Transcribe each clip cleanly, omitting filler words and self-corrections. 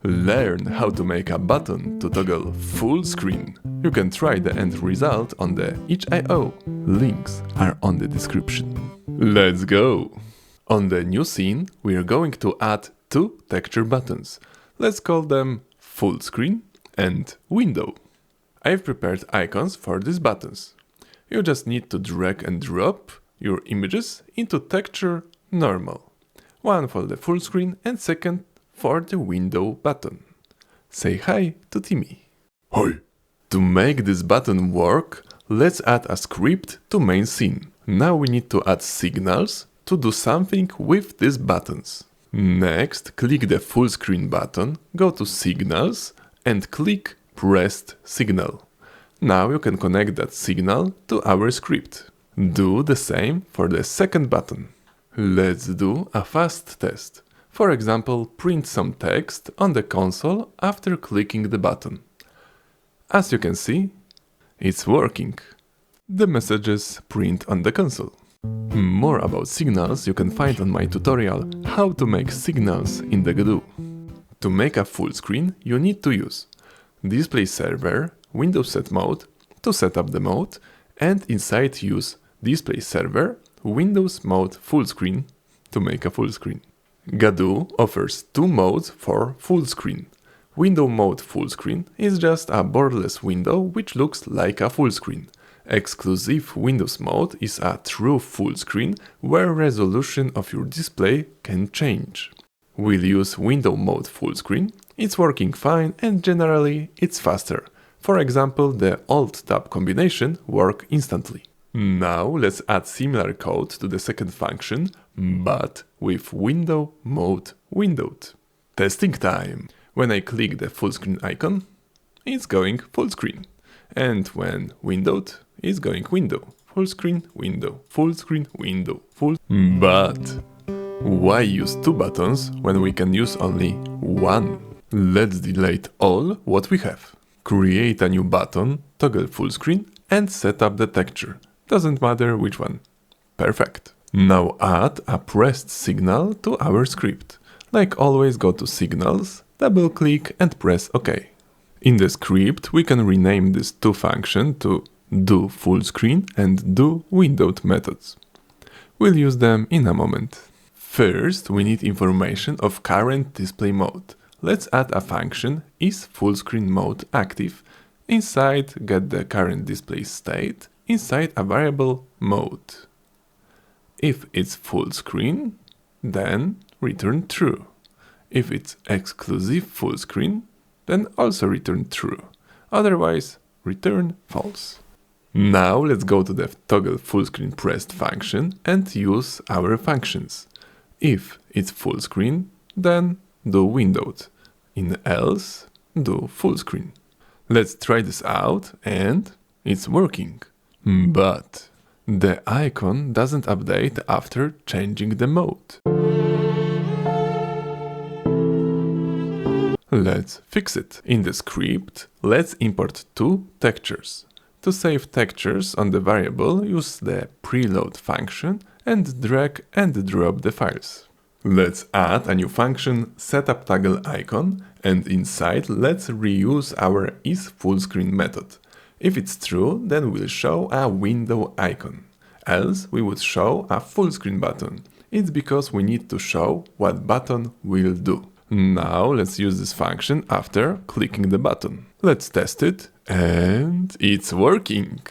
Learn how to make a button to toggle full screen. You can try the end result on the itch.io. Links are on the description. Let's go! On the new scene, we are going to add two texture buttons. Let's call them full screen and window. I've prepared icons for these buttons. You just need to drag and drop your images into texture normal. One for the full screen and second for the window button. Say hi to Timmy. Hi! To make this button work, let's add a script to main scene. Now we need to add signals to do something with these buttons. Next, click the full screen button, go to Signals and click Pressed Signal. Now you can connect that signal to our script. Do the same for the second button. Let's do a fast test. For example, print some text on the console after clicking the button. As you can see, it's working. The messages print on the console. More about signals you can find on my tutorial how to make signals in the Godot. To make a full screen, you need to use Display Server, Windows Set Mode to set up the mode, and inside use Display Server, Windows Mode Full Screen to make a full screen. Godot offers two modes for full screen. Window Mode Full Screen is just a borderless window which looks like a full screen. Exclusive Windows mode is a true full screen where resolution of your display can change. We'll use Window Mode Full Screen. It's working fine and generally it's faster. For example, the Alt-Tab combination works instantly. Now let's add similar code to the second function, but with Window Mode Windowed. Testing time! When I click the full screen icon, it's going full screen. And when windowed, it's going window. Full screen, window, full screen, window, full... But why use two buttons when we can use only one? Let's delete all what we have. Create a new button, toggle full screen and set up the texture. Doesn't matter which one. Perfect. Now add a pressed signal to our script. Like always, go to Signals, double click and press OK. In the script, we can rename these two functions to do full screen and do windowed methods. We'll use them in a moment. First, we need information of current display mode. Let's add a function is full screen mode active. Inside, get the current display state inside a variable mode. If it's full screen, then return true. If it's exclusive full screen, then also return true. Otherwise, return false. Now let's go to the toggle full screen pressed function and use our functions. If it's full screen, then do windowed. In else, do full screen. Let's try this out and it's working. But the icon doesn't update after changing the mode. Let's fix it. In the script, let's import two textures. To save textures on the variable, use the preload function and drag and drop the files. Let's add a new function, setup toggle icon, and inside let's reuse our isFullScreen method. If it's true, then we'll show a window icon. Else we would show a full screen button. It's because we need to show what button will do. Now let's use this function after clicking the button. Let's test it, and it's working.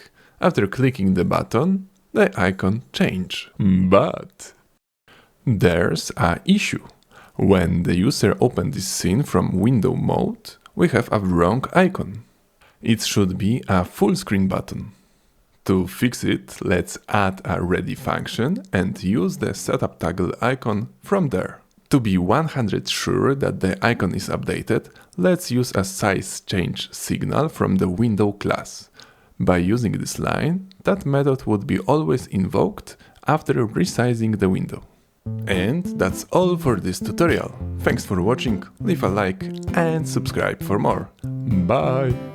After clicking the button, the icon changes. But there's an issue. When the user opens this scene from window mode, we have a wrong icon. It should be a full screen button. To fix it, let's add a ready function and use the setup toggle icon from there. To be 100% sure that the icon is updated, let's use a size change signal from the window class. By using this line, that method would be always invoked after resizing the window. And that's all for this tutorial. Thanks for watching, leave a like and subscribe for more. Bye!